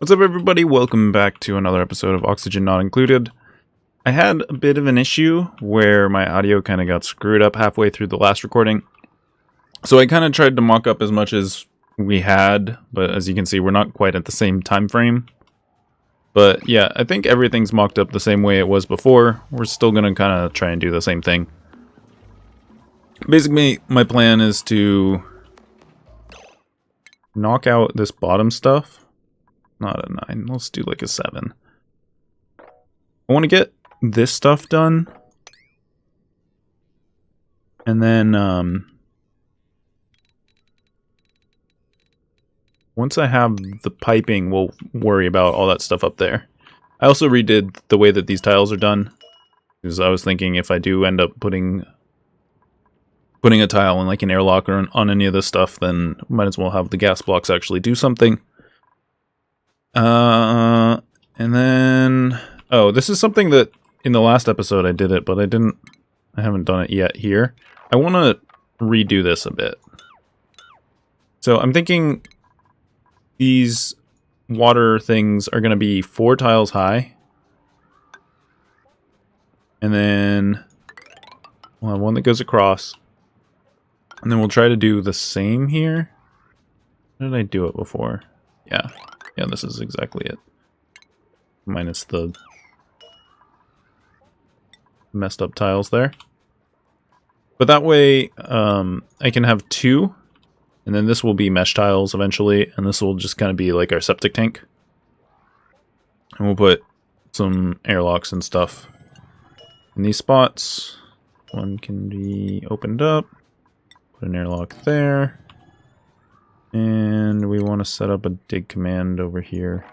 What's up, everybody? Welcome back to another episode of Oxygen Not Included. I had a bit of an issue where my audio kind of got screwed up halfway through the last recording. So I kind of tried to mock up as much as we had, but as you can see, we're not quite at the same time frame. But yeah, I think everything's mocked up the same way it was before. We're still going to kind of try and do the same thing. Basically, my plan is to knock out this bottom stuff. Not a 9. Let's do like a 7. I want to get this stuff done. And then, once I have the piping, we'll worry about all that stuff up there. I also redid the way that these tiles are done, because I was thinking if I do end up putting a tile in like an airlock or on any of this stuff, then might as well have the gas blocks actually do something. And then, oh, this is something that in the last episode I did it, but I haven't done it yet here. I want to redo this a bit. So I'm thinking these water things are going to be 4 tiles high. And then we'll have one that goes across. And then we'll try to do the same here. How did I do it before? Yeah. Yeah, this is exactly it. Minus the messed up tiles there. But that way, I can have 2. And then this will be mesh tiles eventually. And this will just kind of be like our septic tank. And we'll put some airlocks and stuff in these spots. One can be opened up. Put an airlock there. And we want to set up a dig command over here.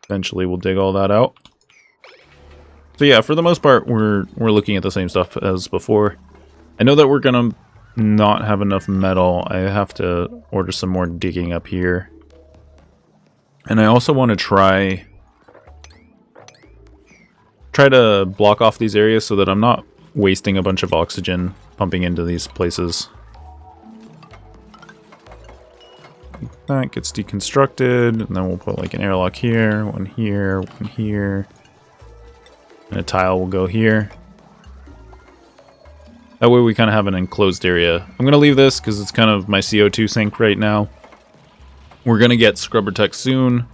Eventually we'll dig all that out. So yeah, for the most part, we're looking at the same stuff as before. I know that we're going to not have enough metal. I have to order some more digging up here. And I also want to try to block off these areas so that I'm not wasting a bunch of oxygen pumping into these places. That gets deconstructed, and then we'll put like an airlock here, one here, one here, and a tile will go here. That way we kind of have an enclosed area. I'm going to leave this because it's kind of my CO2 sink right now. We're going to get scrubber tech soon,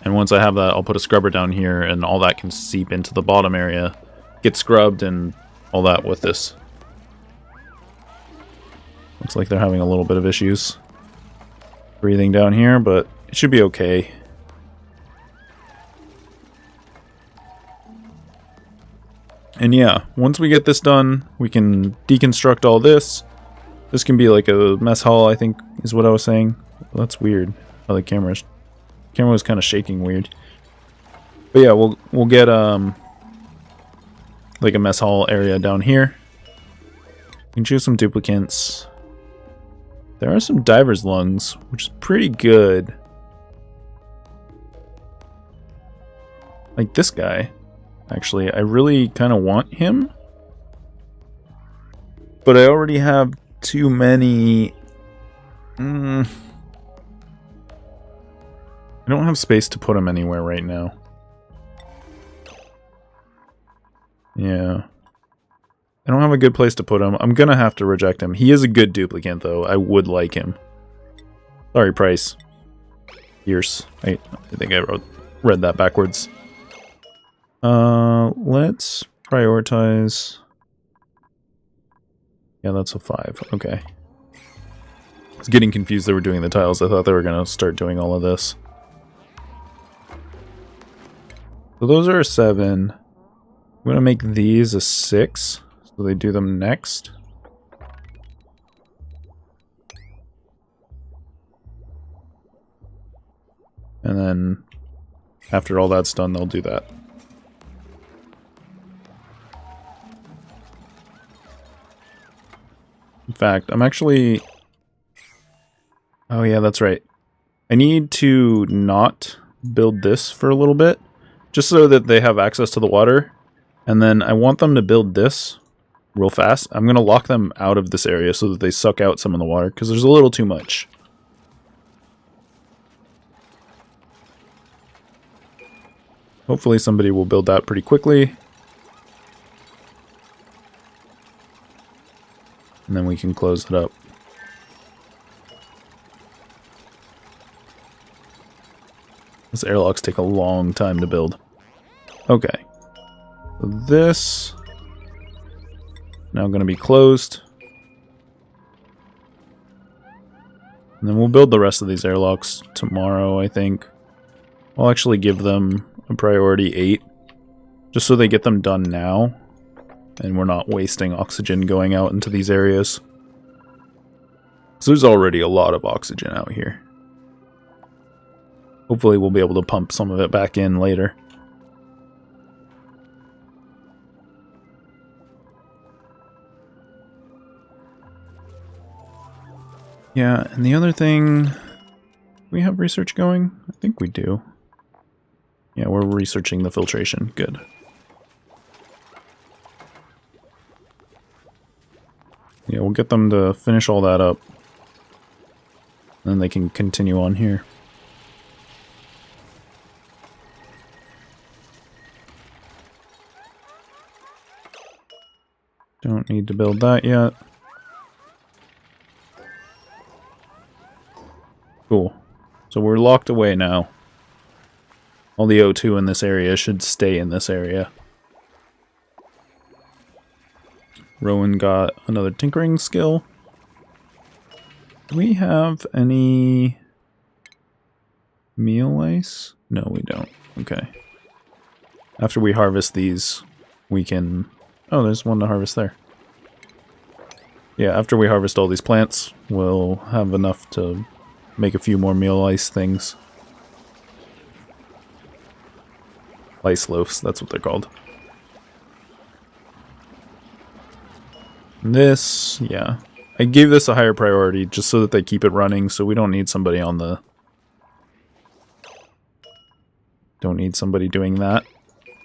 and once I have that, I'll put a scrubber down here, and all that can seep into the bottom area, get scrubbed, and all that with this. Looks like they're having a little bit of issues breathing down here, but it should be okay. And yeah, once we get this done, we can deconstruct all this. This can be like a mess hall, I think, is what I was saying. Well, that's weird. Oh, the camera was kind of shaking weird. But yeah, we'll get like a mess hall area down here. We can choose some duplicants. There are some diver's lungs, which is pretty good. Like this guy. Actually, I really kind of want him. But I already have too many. I don't have space to put him anywhere right now. Yeah. I don't have a good place to put him. I'm going to have to reject him. He is a good duplicant, though. I would like him. Sorry, price. Years. I think I read that backwards. Let's prioritize. Yeah, that's a 5. Okay. I was getting confused they were doing the tiles. I thought they were going to start doing all of this. So those are a 7. I'm going to make these a 6. So they do them next. And then after all that's done, they'll do that. In fact, I'm actually... Oh yeah, that's right. I need to not build this for a little bit, just so that they have access to the water. And then I want them to build this real fast. I'm going to lock them out of this area so that they suck out some of the water, because there's a little too much. Hopefully somebody will build that pretty quickly. And then we can close it up. Those airlocks take a long time to build. Okay. So this now going to be closed. And then we'll build the rest of these airlocks tomorrow, I think. I'll actually give them a priority 8. Just so they get them done now. And we're not wasting oxygen going out into these areas. So there's already a lot of oxygen out here. Hopefully we'll be able to pump some of it back in later. Yeah, and the other thing... Do we have research going? I think we do. Yeah, we're researching the filtration. Good. Yeah, we'll get them to finish all that up. Then they can continue on here. Don't need to build that yet. Cool. So we're locked away now. All the O2 in this area should stay in this area. Rowan got another tinkering skill. Do we have any meal ice? No, we don't. Okay. After we harvest these, we can... Oh, there's one to harvest there. Yeah, after we harvest all these plants, we'll have enough to make a few more meal ice things. Ice loaves, that's what they're called. This, yeah. I gave this a higher priority just so that they keep it running, so we don't need somebody on the... Don't need somebody doing that.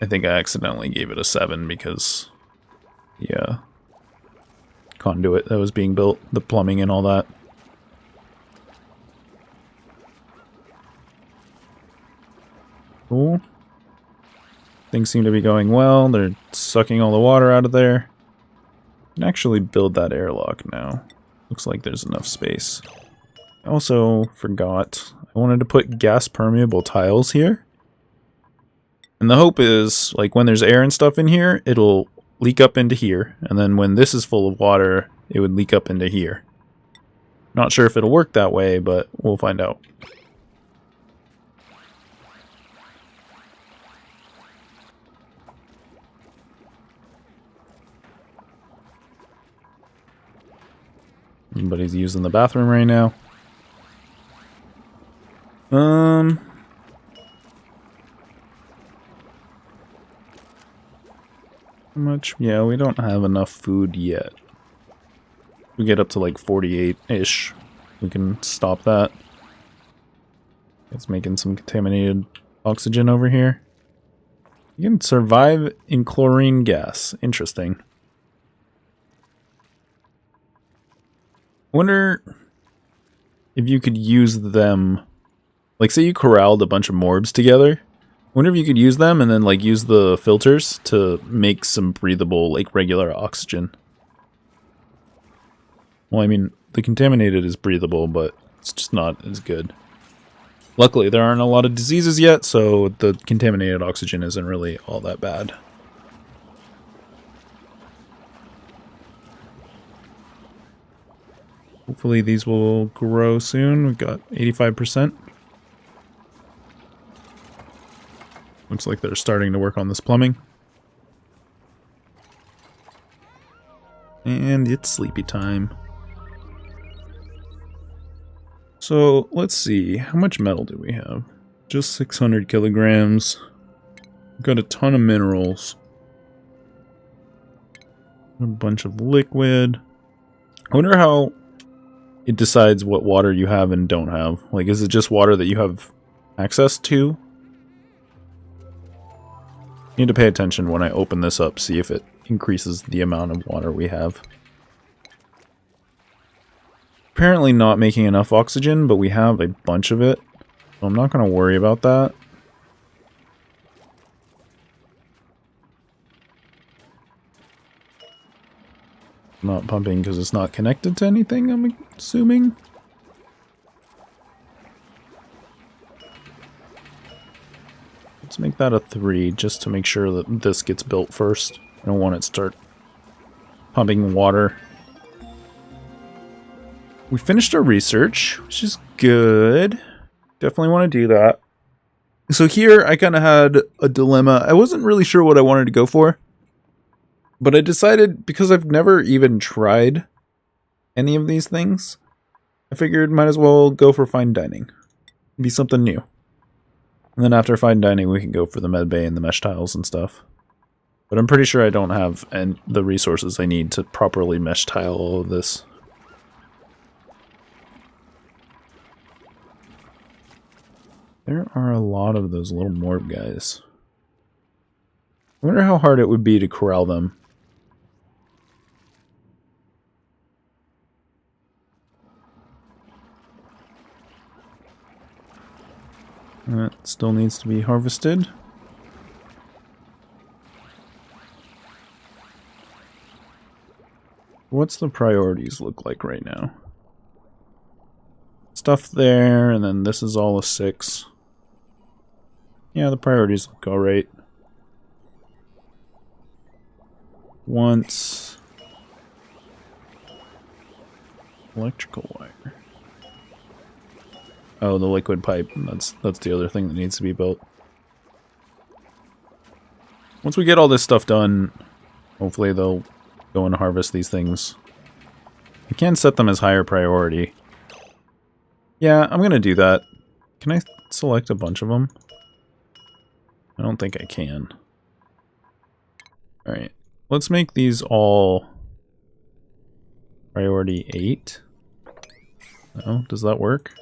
I think I accidentally gave it a 7 because... Yeah. Conduit that was being built, the plumbing and all that. Cool. Things seem to be going well. They're sucking all the water out of there. Can actually build that airlock now. Looks like there's enough space. I also forgot. I wanted to put gas permeable tiles here. And the hope is, like, when there's air and stuff in here, it'll leak up into here. And then when this is full of water, it would leak up into here. Not sure if it'll work that way, but we'll find out. Everybody's using the bathroom right now. How much? Yeah, we don't have enough food yet. We get up to like 48-ish. We can stop that. It's making some contaminated oxygen over here. You can survive in chlorine gas. Interesting. I wonder if you could use them, like say you corralled a bunch of morbs together. I wonder if you could use them and then like use the filters to make some breathable, like regular oxygen. Well, I mean, the contaminated is breathable, but it's just not as good. Luckily, there aren't a lot of diseases yet, so the contaminated oxygen isn't really all that bad. Hopefully these will grow soon. We've got 85%. Looks like they're starting to work on this plumbing. And it's sleepy time. So, let's see. How much metal do we have? Just 600 kilograms. We've got a ton of minerals. A bunch of liquid. I wonder how it decides what water you have and don't have. Like, is it just water that you have access to? Need to pay attention when I open this up, see if it increases the amount of water we have. Apparently not making enough oxygen, but we have a bunch of it. So I'm not going to worry about that. Not pumping because it's not connected to anything, I'm assuming. Let's make that a 3 just to make sure that this gets built first. I don't want it to start pumping water. We finished our research, which is good. Definitely want to do that. So here I kind of had a dilemma. I wasn't really sure what I wanted to go for. But I decided, because I've never even tried any of these things, I figured might as well go for fine dining. Be something new. And then after fine dining, we can go for the med bay and the mesh tiles and stuff. But I'm pretty sure I don't have the resources I need to properly mesh tile all of this. There are a lot of those little morgue guys. I wonder how hard it would be to corral them. That still needs to be harvested. What's the priorities look like right now? Stuff there, and then this is all a 6. Yeah, the priorities look alright. Once electrical wire. Oh, the liquid pipe. That's the other thing that needs to be built. Once we get all this stuff done, hopefully they'll go and harvest these things. I can set them as higher priority. Yeah, I'm gonna do that. Can I select a bunch of them? I don't think I can. Alright, let's make these all priority 8. Oh, does that work?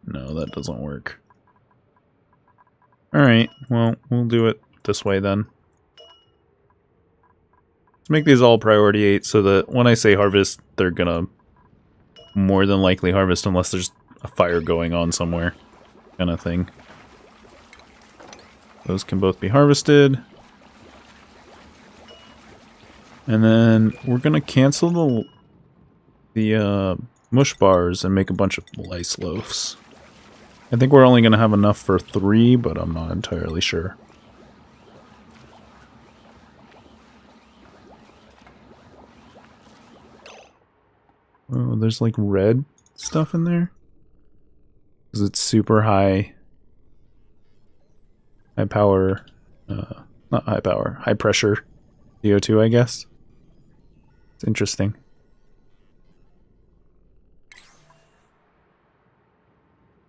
No, that doesn't work. Alright, well, we'll do it this way then. Let's make these all priority 8 so that when I say harvest, they're gonna more than likely harvest unless there's a fire going on somewhere, kind of thing. Those can both be harvested. And then we're gonna cancel the mush bars and make a bunch of lice loaves. I think we're only gonna have enough for 3, but I'm not entirely sure. Oh, there's like red stuff in there. Because it's super high power, not high power, high pressure CO2, I guess. It's interesting.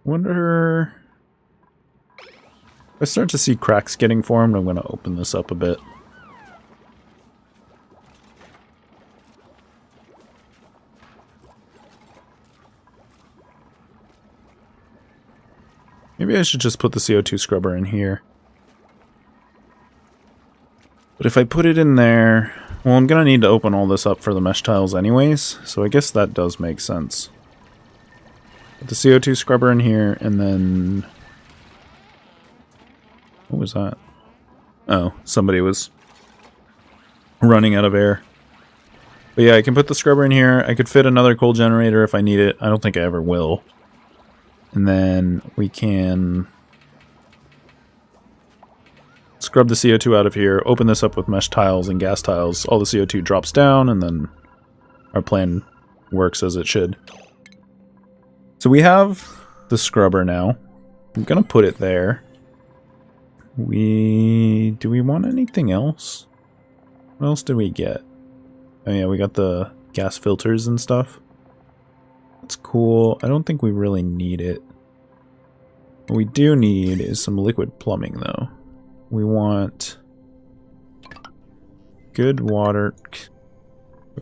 Wonder if I start to see cracks getting formed, I'm going to open this up a bit. Maybe I should just put the CO2 scrubber in here. But if I put it in there, well, I'm going to need to open all this up for the mesh tiles anyways, so I guess that does make sense. Put the CO2 scrubber in here, and then... What was that? Oh, somebody was running out of air. But yeah, I can put the scrubber in here. I could fit another coal generator if I need it. I don't think I ever will. And then we can scrub the CO2 out of here, open this up with mesh tiles and gas tiles. All the CO2 drops down, and then our plan works as it should. So we have the scrubber now. I'm going to put it there. Do we want anything else? What else did we get? Oh yeah, we got the gas filters and stuff. That's cool. I don't think we really need it. What we do need is some liquid plumbing, though. We want good water.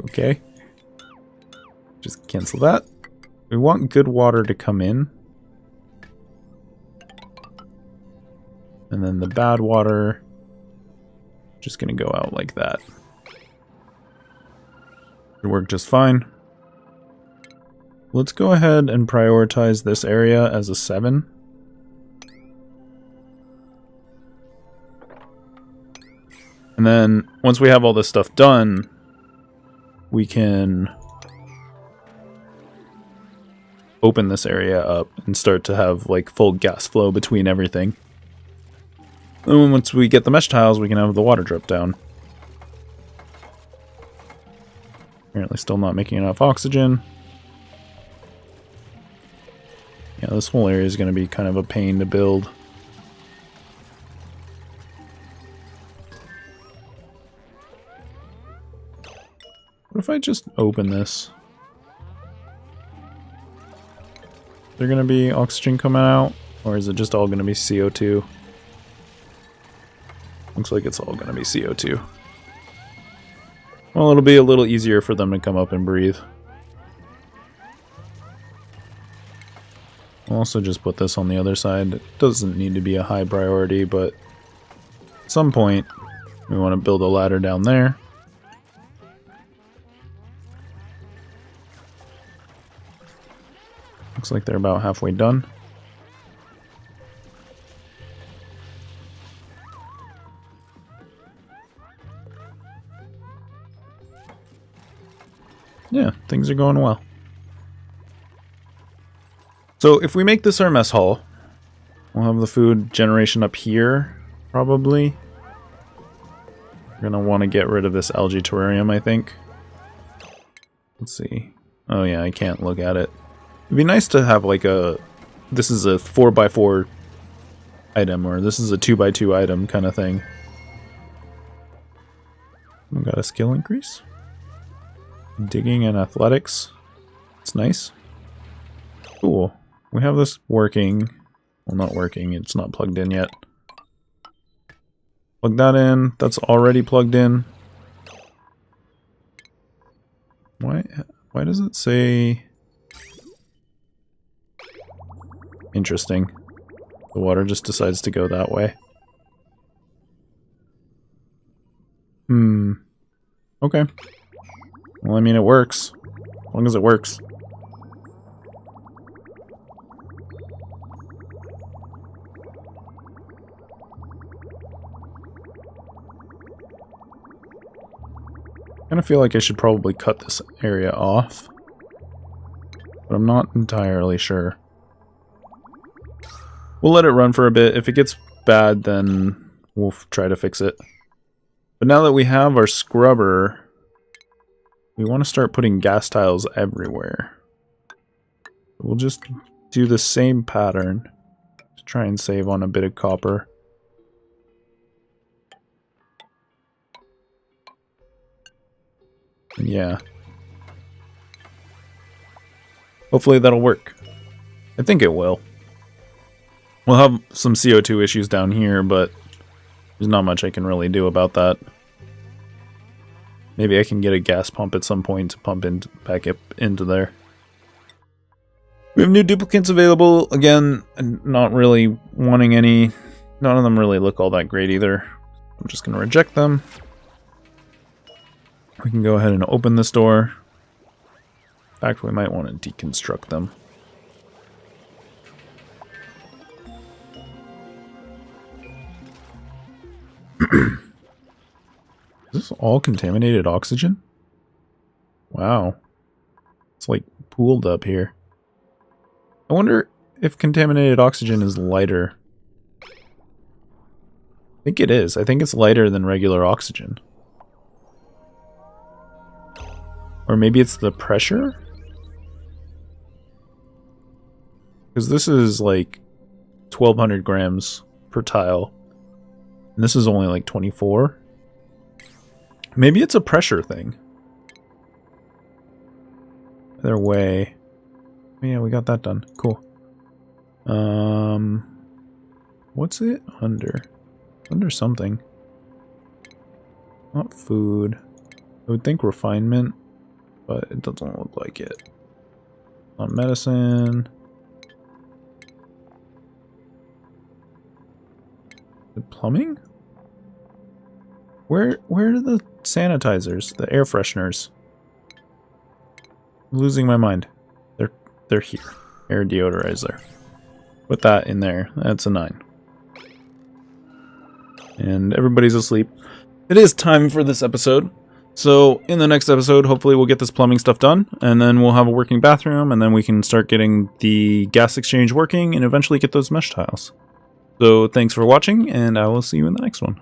Okay. Just cancel that. We want good water to come in. And then the bad water, just gonna go out like that. It'll work just fine. Let's go ahead and prioritize this area as a 7. And then once we have all this stuff done, we can open this area up and start to have like full gas flow between everything. And once we get the mesh tiles, we can have the water drip down. Apparently still not making enough oxygen. Yeah, this whole area is going to be kind of a pain to build. What if I just open this? Is there going to be oxygen coming out? Or is it just all going to be CO2? Looks like it's all going to be CO2. Well, it'll be a little easier for them to come up and breathe. I'll also just put this on the other side. It doesn't need to be a high priority, but at some point we want to build a ladder down there. Looks like they're about halfway done. Yeah, things are going well. So if we make this our mess hall, we'll have the food generation up here, probably. We're gonna want to get rid of this algae terrarium, I think. Let's see. Oh yeah, I can't look at it. It'd be nice to have like a... This is a 4x4 item, or this is a 2x2 item kind of thing. We got a skill increase. Digging and athletics. It's nice. Cool. We have this working. Well, not working. It's not plugged in yet. Plug that in. That's already plugged in. Why does it say... Interesting. The water just decides to go that way. Okay. Well, I mean, it works. As long as it works. I kind of feel like I should probably cut this area off. But I'm not entirely sure. We'll let it run for a bit. If it gets bad, then we'll try to fix it. But now that we have our scrubber... We want to start putting gas tiles everywhere. We'll just do the same pattern to try and save on a bit of copper. Yeah. Hopefully that'll work. I think it will. We'll have some CO2 issues down here, but there's not much I can really do about that. Maybe I can get a gas pump at some point to pump back up into there. We have new duplicates available. Again, not really wanting any. None of them really look all that great either. I'm just going to reject them. We can go ahead and open this door. In fact, we might want to deconstruct them. Is this all contaminated oxygen? Wow. It's like pooled up here. I wonder if contaminated oxygen is lighter. I think it is. I think it's lighter than regular oxygen. Or maybe it's the pressure? Because this is like 1,200 grams per tile. And this is only like 24. Maybe it's a pressure thing. Either way. Oh, yeah, we got that done. Cool. What's it under? Under something. Not food. I would think refinement, but it doesn't look like it. Not medicine. The plumbing? Where are the sanitizers? The air fresheners? I'm losing my mind. They're here. Air deodorizer. Put that in there. That's a 9. And everybody's asleep. It is time for this episode. So in the next episode, hopefully we'll get this plumbing stuff done, and then we'll have a working bathroom, and then we can start getting the gas exchange working and eventually get those mesh tiles. So thanks for watching, and I will see you in the next one.